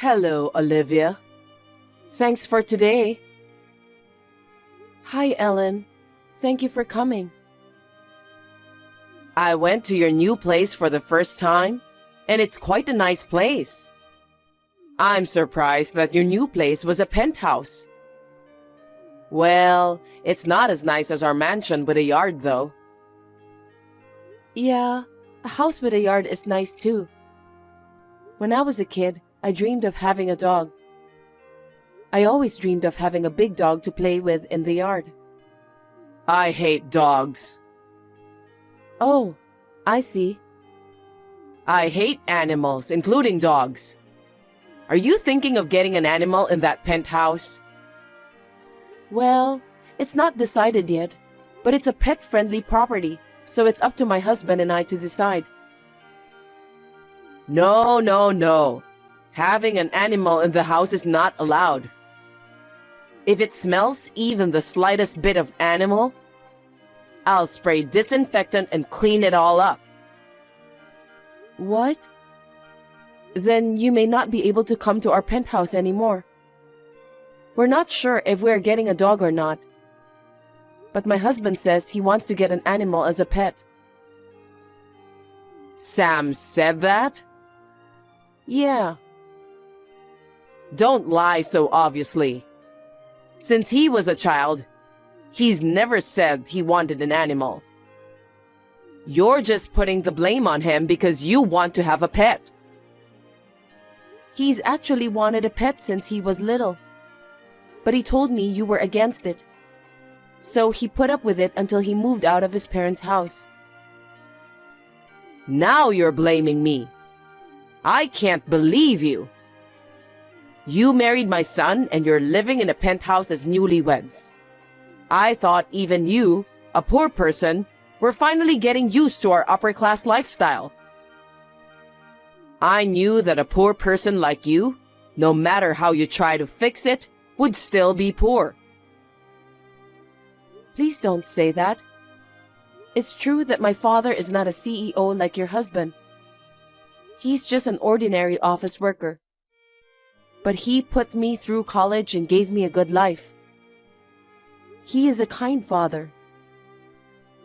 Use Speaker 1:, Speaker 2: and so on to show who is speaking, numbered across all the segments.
Speaker 1: Hello, Olivia. Thanks for today. Hi, Ellen. Thank you for coming. I went to your new place for the first time, and it's quite a nice place. I'm surprised that your new place was a penthouse. Well, it's not as nice as our mansion with a yard, though. Yeah, a house with a yard is nice too. When I was a kid, I dreamed of having a dog. I always dreamed of having a big dog to play with in the yard. I hate dogs. Oh, I see. I hate animals, including dogs. Are you thinking of getting an animal in that penthouse? Well, it's not decided yet, but it's a pet-friendly property, so it's up to my husband and I to decide. No, no, no. Having an animal in the house is not allowed. If it smells even the slightest bit of animal, I'll spray disinfectant and clean it all up. What? Then you may not be able to come to our penthouse anymore. We're not sure if we're getting a dog or not. But my husband says he wants to get an animal as a pet. Sam said that? Yeah. Don't lie so obviously. Since he was a child, he's never said he wanted an animal. You're just putting the blame on him because you want to have a pet. He's actually wanted a pet since he was little. But he told me you were against it. So he put up with it until he moved out of his parents' house. Now you're blaming me. I can't believe you. You married my son and you're living in a penthouse as newlyweds. I thought even you, a poor person, were finally getting used to our upper-class lifestyle. I knew that a poor person like you, no matter how you try to fix it, would still be poor. Please don't say that. It's true that my father is not a CEO like your husband. He's just an ordinary office worker. But he put me through college and gave me a good life. He is a kind father.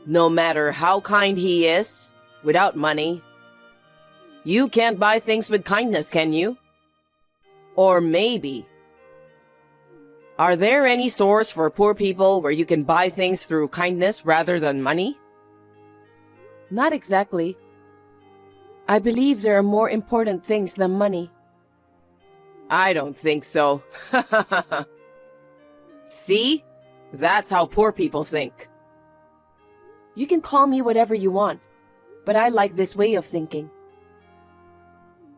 Speaker 1: No matter how kind he is, without money, you can't buy things with kindness, can you? Or maybe. Are there any stores for poor people where you can buy things through kindness rather than money? Not exactly. I believe there are more important things than money. I don't think so. See? That's how poor people think. You can call me whatever you want, but I like this way of thinking.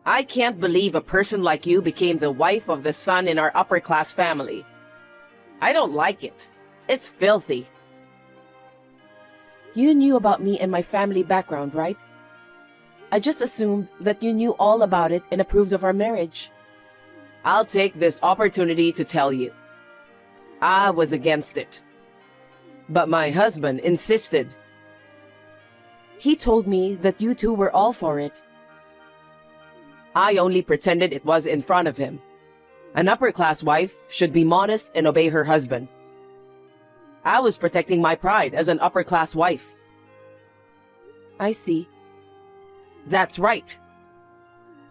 Speaker 1: I can't believe a person like you became the wife of the son in our upper-class family. I don't like it. It's filthy. You knew about me and my family background, right? I just assumed that you knew all about it and approved of our marriage. I'll take this opportunity to tell you. I was against it. But my husband insisted. He told me that you two were all for it. I only pretended it was in front of him. An upper-class wife should be modest and obey her husband. I was protecting my pride as an upper-class wife. I see. That's right.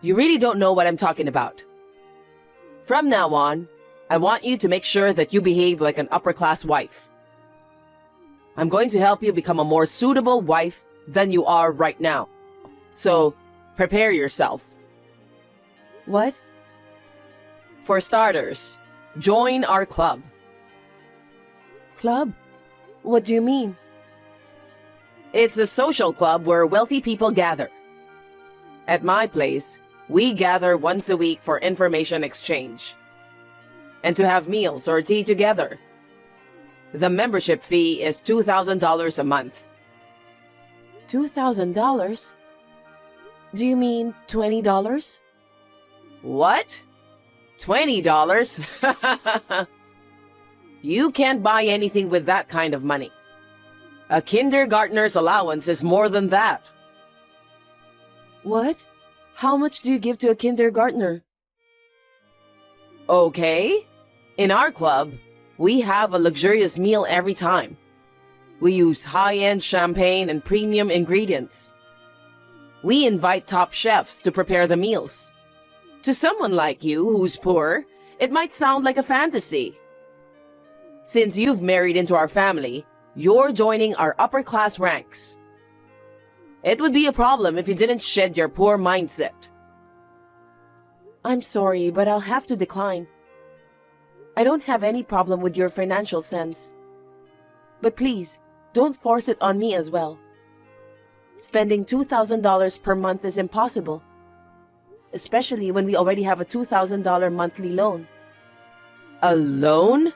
Speaker 1: You really don't know what I'm talking about. From now on, I want you to make sure that you behave like an upper-class wife. I'm going to help you become a more suitable wife than you are right now. So, prepare yourself. What? For starters, join our club. Club? What do you mean? It's a social club where wealthy people gather. At my place, we gather once a week for information exchange and to have meals or tea together. The membership fee is $2,000 a month. $2,000? Do you mean $20? What? $20? You can't buy anything with that kind of money. A kindergartner's allowance is more than that. What? How much do you give to a kindergartner? Okay? In our club, we have a luxurious meal every time. We use high-end champagne and premium ingredients. We invite top chefs to prepare the meals. To someone like you who's poor, it might sound like a fantasy. Since you've married into our family, you're joining our upper-class ranks. It would be a problem if you didn't shed your poor mindset. I'm sorry, but I'll have to decline. I don't have any problem with your financial sense. But please, don't force it on me as well. Spending $2,000 per month is impossible, especially when we already have a $2,000 monthly loan. A loan?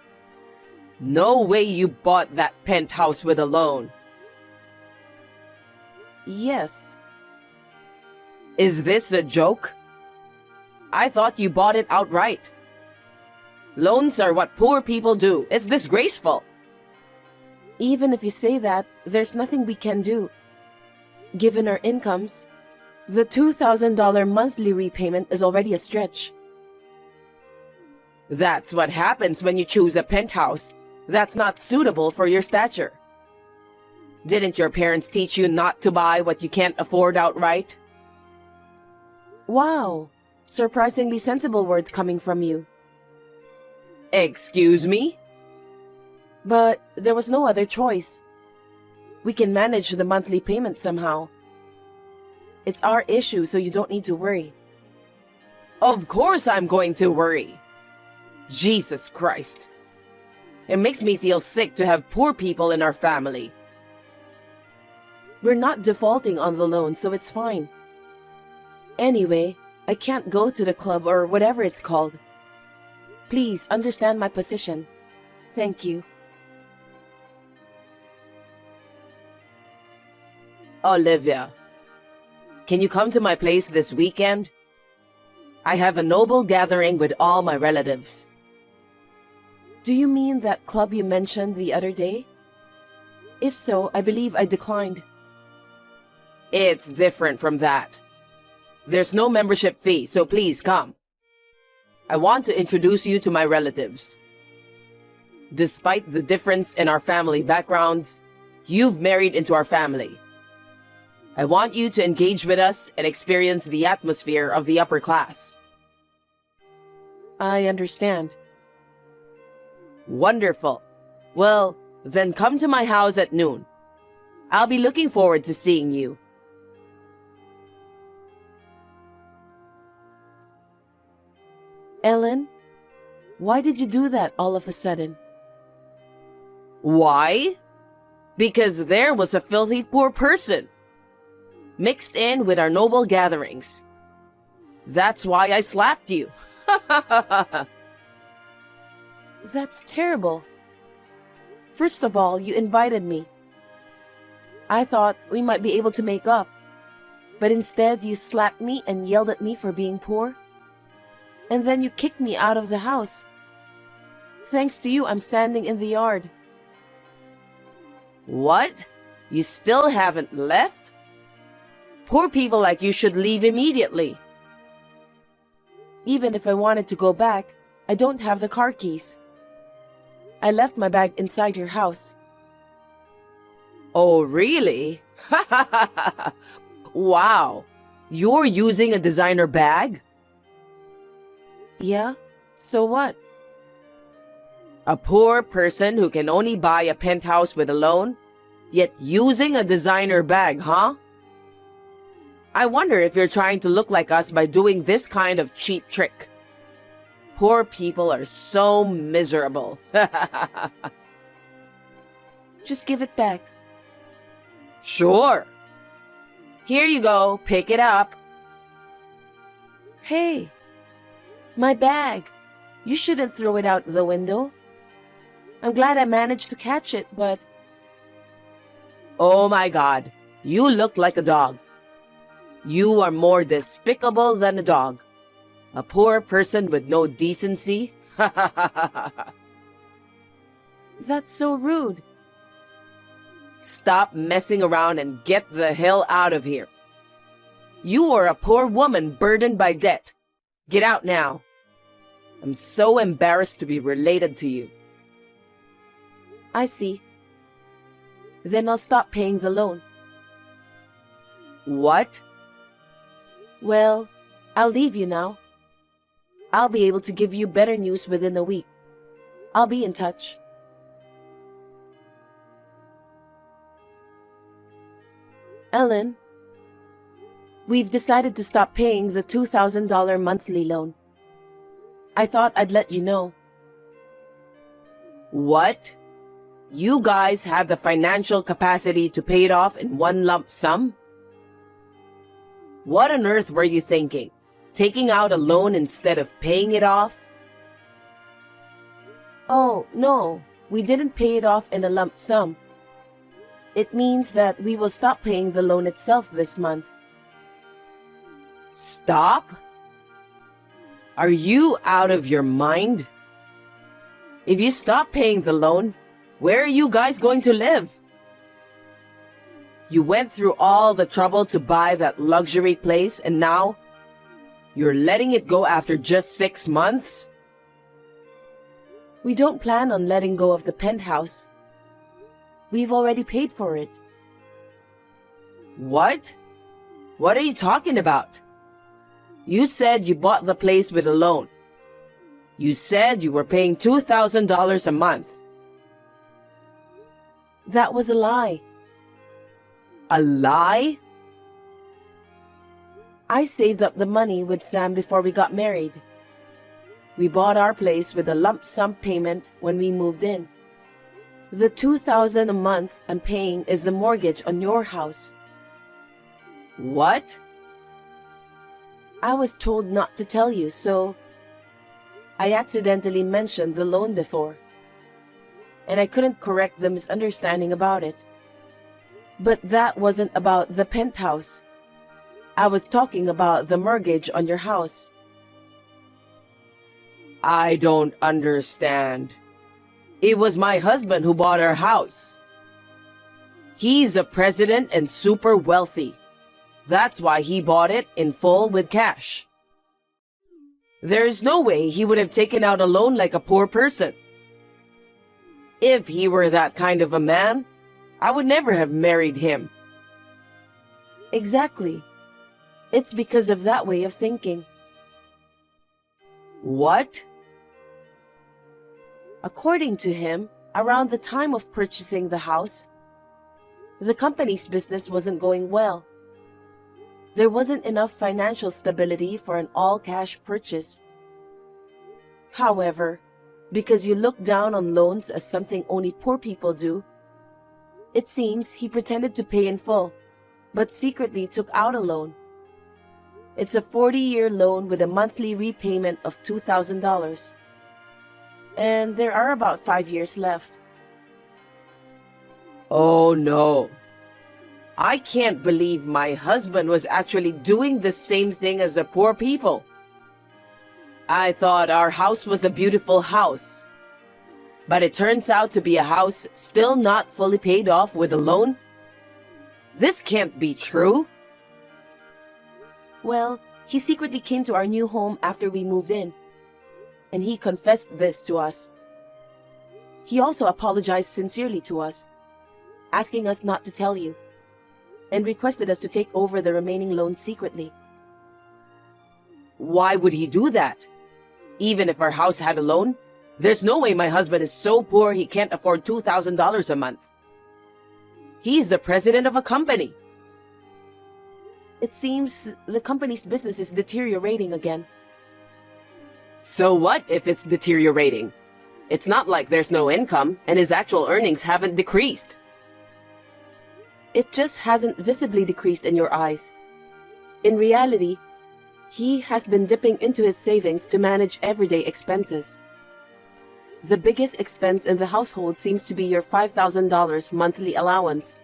Speaker 1: No way you bought that penthouse with a loan. Yes. Is this a joke? I thought you bought it outright. Loans are what poor people do. It's disgraceful. Even if you say that, there's nothing we can do. Given our incomes, the $2,000 monthly repayment is already a stretch. That's what happens when you choose a penthouse that's not suitable for your stature. Didn't your parents teach you not to buy what you can't afford outright? Wow, surprisingly sensible words coming from you. Excuse me? But there was no other choice. We can manage the monthly payment somehow. It's our issue, so you don't need to worry. Of course I'm going to worry. Jesus Christ. It makes me feel sick to have poor people in our family. We're not defaulting on the loan, so it's fine. Anyway, I can't go to the club or whatever it's called. Please understand my position. Thank you. Olivia, can you come to my place this weekend? I have a noble gathering with all my relatives. Do you mean that club you mentioned the other day? If so, I believe I declined. It's different from that. There's no membership fee, so please come. I want to introduce you to my relatives. Despite the difference in our family backgrounds, you've married into our family. I want you to engage with us and experience the atmosphere of the upper class. I understand. Wonderful. Well, then come to my house at noon. I'll be looking forward to seeing you. Ellen, why did you do that all of a sudden? Why? Because there was a filthy poor person mixed in with our noble gatherings. That's why I slapped you. That's terrible. First of all, you invited me. I thought we might be able to make up, but instead you slapped me and yelled at me for being poor. And then you kicked me out of the house. Thanks to you, I'm standing in the yard. What? You still haven't left? Poor people like you should leave immediately. Even if I wanted to go back, I don't have the car keys. I left my bag inside your house. Oh, really? Wow. You're using a designer bag? Yeah, so what? A poor person who can only buy a penthouse with a loan, yet using a designer bag, huh? I wonder if you're trying to look like us by doing this kind of cheap trick. Poor people are so miserable. Just give it back. Sure. Here you go, pick it up. Hey, my bag. You shouldn't throw it out the window. I'm glad I managed to catch it, but... Oh my God, you look like a dog. You are more despicable than a dog. A poor person with no decency? That's so rude. Stop messing around and get the hell out of here. You are a poor woman burdened by debt. Get out now. I'm so embarrassed to be related to you. I see. Then I'll stop paying the loan. What? Well, I'll leave you now. I'll be able to give you better news within a week. I'll be in touch. Ellen, we've decided to stop paying the $2,000 monthly loan. I thought I'd let you know. What? You guys had the financial capacity to pay it off in one lump sum? What on earth were you thinking? Taking out a loan instead of paying it off? Oh, no. We didn't pay it off in a lump sum. It means that we will stop paying the loan itself this month. Stop? Are you out of your mind? If you stop paying the loan, where are you guys going to live? You went through all the trouble to buy that luxury place and now you're letting it go after just 6 months? We don't plan on letting go of the penthouse. We've already paid for it. What? What are you talking about? You said you bought the place with a loan. You said you were paying $2,000 a month. That was a lie. A lie? I saved up the money with Sam before we got married. We bought our place with a lump sum payment when we moved in. The $2,000 a month I'm paying is the mortgage on your house. What? I was told not to tell you, so I accidentally mentioned the loan before, and I couldn't correct the misunderstanding about it. But that wasn't about the penthouse. I was talking about the mortgage on your house. I don't understand. It was my husband who bought our house. He's the president and super wealthy. That's why he bought it in full with cash. There's no way he would have taken out a loan like a poor person. If he were that kind of a man, I would never have married him. Exactly. It's because of that way of thinking. What? According to him, around the time of purchasing the house, the company's business wasn't going well. There wasn't enough financial stability for an all-cash purchase. However, because you look down on loans as something only poor people do, it seems he pretended to pay in full, but secretly took out a loan. It's a 40-year loan with a monthly repayment of $2,000. And there are about 5 years left. Oh no. I can't believe my husband was actually doing the same thing as the poor people. I thought our house was a beautiful house. But it turns out to be a house still not fully paid off with a loan? This can't be true. Well, he secretly came to our new home after we moved in, and he confessed this to us. He also apologized sincerely to us, asking us not to tell you, and requested us to take over the remaining loan secretly. Why would he do that? Even if our house had a loan, there's no way my husband is so poor he can't afford $2,000 a month. He's the president of a company. It seems the company's business is deteriorating again. So what if it's deteriorating? It's not like there's no income and his actual earnings haven't decreased. It just hasn't visibly decreased in your eyes. In reality, he has been dipping into his savings to manage everyday expenses. The biggest expense in the household seems to be your $5,000 monthly allowance.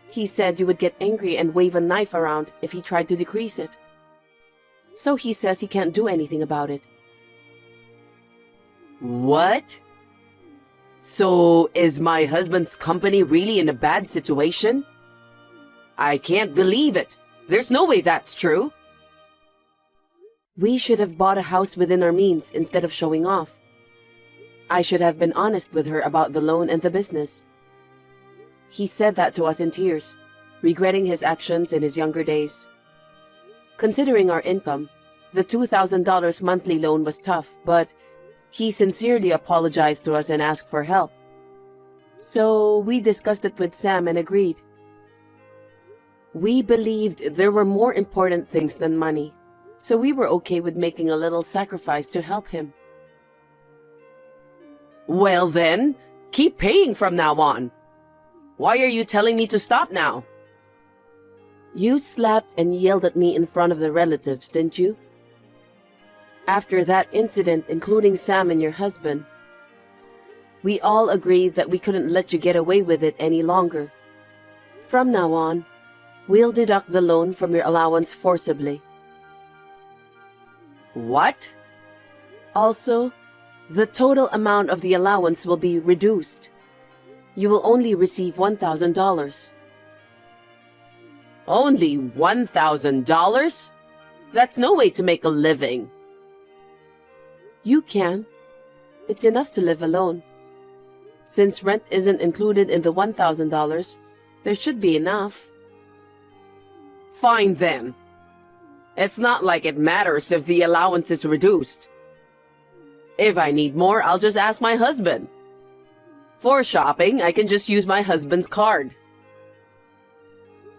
Speaker 1: He said you would get angry and wave a knife around if he tried to decrease it. So he says he can't do anything about it. What? So is my husband's company really in a bad situation? I can't believe it. There's no way that's true. We should have bought a house within our means instead of showing off. I should have been honest with her about the loan and the business. He said that to us in tears, regretting his actions in his younger days. Considering our income, the $2,000 monthly loan was tough, but he sincerely apologized to us and asked for help. So we discussed it with Sam and agreed. We believed there were more important things than money, so we were okay with making a little sacrifice to help him. Well then, keep paying from now on. Why are you telling me to stop now? You slapped and yelled at me in front of the relatives, didn't you? After that incident, including Sam and your husband, we all agreed that we couldn't let you get away with it any longer. From now on, we'll deduct the loan from your allowance forcibly. What? Also, the total amount of the allowance will be reduced. You will only receive $1,000. Only $1,000? That's no way to make a living. You can. It's enough to live alone. Since rent isn't included in the $1,000, there should be enough. Fine then. It's not like it matters if the allowance is reduced. If I need more, I'll just ask my husband. For shopping, I can just use my husband's card.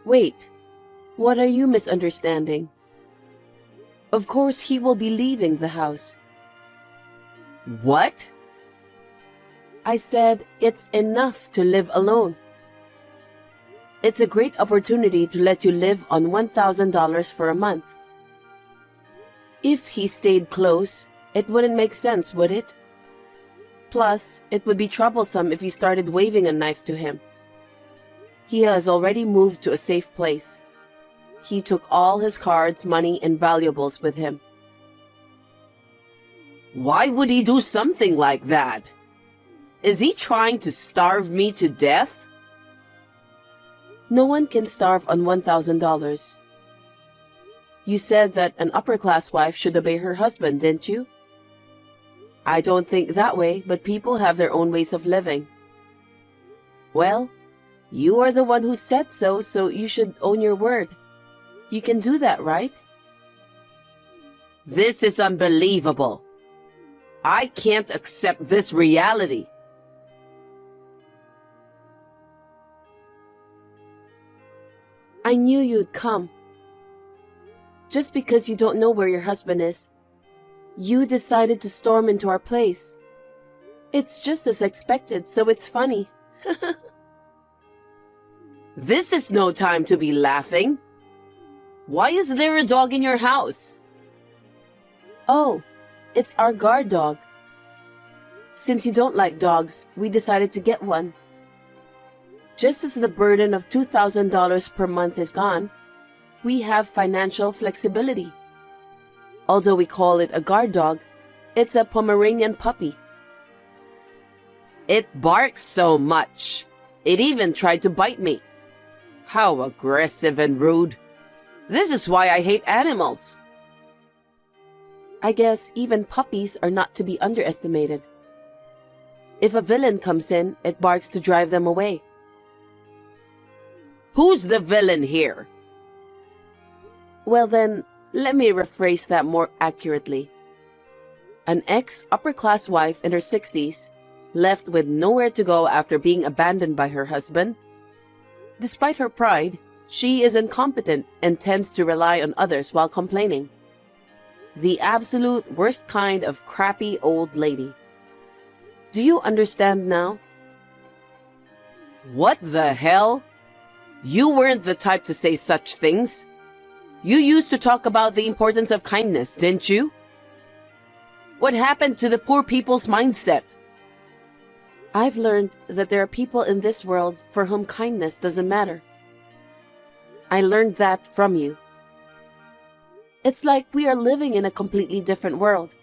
Speaker 1: Wait, what are you misunderstanding? Of course, he will be leaving the house. What? I said it's enough to live alone. It's a great opportunity to let you live on $1,000 for a month. If he stayed close, it wouldn't make sense, would it? Plus, it would be troublesome if you started waving a knife to him. He has already moved to a safe place. He took all his cards, money, and valuables with him. Why would he do something like that? Is he trying to starve me to death? No one can starve on $1,000. You said that an upper-class wife should obey her husband, didn't you? I don't think that way, but people have their own ways of living. Well, you are the one who said so, so you should own your word. You can do that, right? This is unbelievable. I can't accept this reality. I knew you'd come. Just because you don't know where your husband is, you decided to storm into our place. It's just as expected, so it's funny. This is no time to be laughing. Why is there a dog in your house? Oh, it's our guard dog. Since you don't like dogs, we decided to get one. Just as the burden of $2,000 per month is gone, we have financial flexibility. Although we call it a guard dog, it's a Pomeranian puppy. It barks so much. It even tried to bite me. How aggressive and rude. This is why I hate animals. I guess even puppies are not to be underestimated. If a villain comes in, it barks to drive them away. Who's the villain here? Well then, let me rephrase that more accurately. An ex-upper-class wife in her 60s, left with nowhere to go after being abandoned by her husband. Despite her pride, she is incompetent and tends to rely on others while complaining. The absolute worst kind of crappy old lady. Do you understand now? What the hell? You weren't the type to say such things. You used to talk about the importance of kindness, didn't you? What happened to the poor people's mindset? I've learned that there are people in this world for whom kindness doesn't matter. I learned that from you. It's like we are living in a completely different world.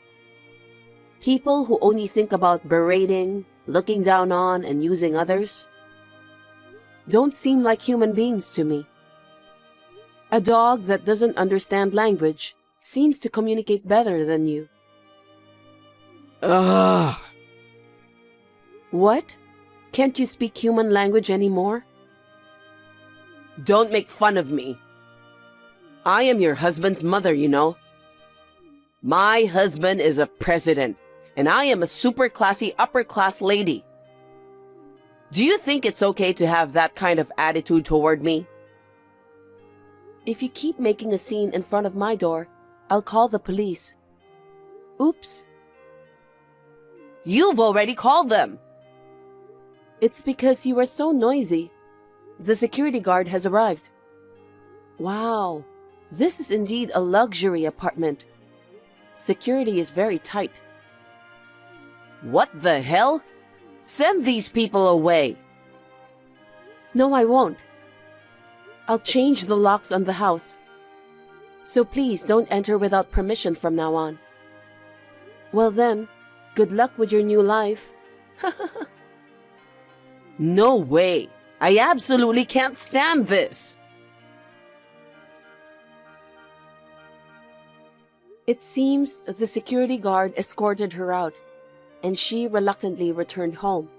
Speaker 1: People who only think about berating, looking down on, and using others don't seem like human beings to me. A dog that doesn't understand language seems to communicate better than you.
Speaker 2: Ugh.
Speaker 1: What? Can't you speak human language anymore?
Speaker 2: Don't make fun of me. I am your husband's mother, you know. My husband is a president, and I am a super classy upper-class lady. Do you think it's okay to have that kind of attitude toward me?
Speaker 1: If you keep making a scene in front of my door, I'll call the police. Oops.
Speaker 2: You've already called them.
Speaker 1: It's because you are so noisy. The security guard has arrived. Wow, this is indeed a luxury apartment. Security is very tight.
Speaker 2: What the hell? Send these people away.
Speaker 1: No, I won't. I'll change the locks on the house. So please don't enter without permission from now on. Well then, good luck with your new life.
Speaker 2: No way. I absolutely can't stand this.
Speaker 1: It seems the security guard escorted her out, and she reluctantly returned home.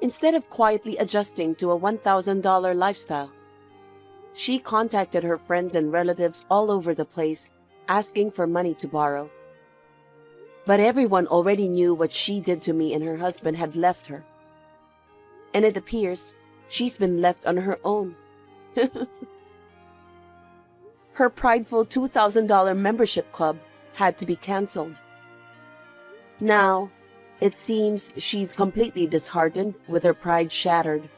Speaker 1: Instead of quietly adjusting to a $1,000 lifestyle, she contacted her friends and relatives all over the place, asking for money to borrow. But everyone already knew what she did to me, and her husband had left her. And it appears she's been left on her own. Her prideful $2,000 membership club had to be canceled. Now, it seems she's completely disheartened with her pride shattered.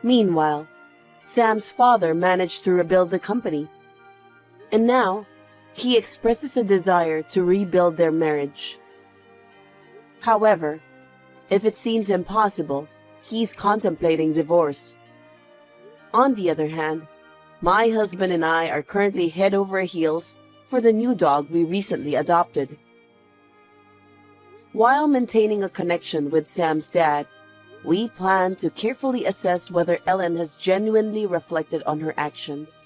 Speaker 1: Meanwhile, Sam's father managed to rebuild the company. And now, he expresses a desire to rebuild their marriage. However, if it seems impossible, he's contemplating divorce. On the other hand, my husband and I are currently head over heels for the new dog we recently adopted. While maintaining a connection with Sam's dad, we plan to carefully assess whether Ellen has genuinely reflected on her actions.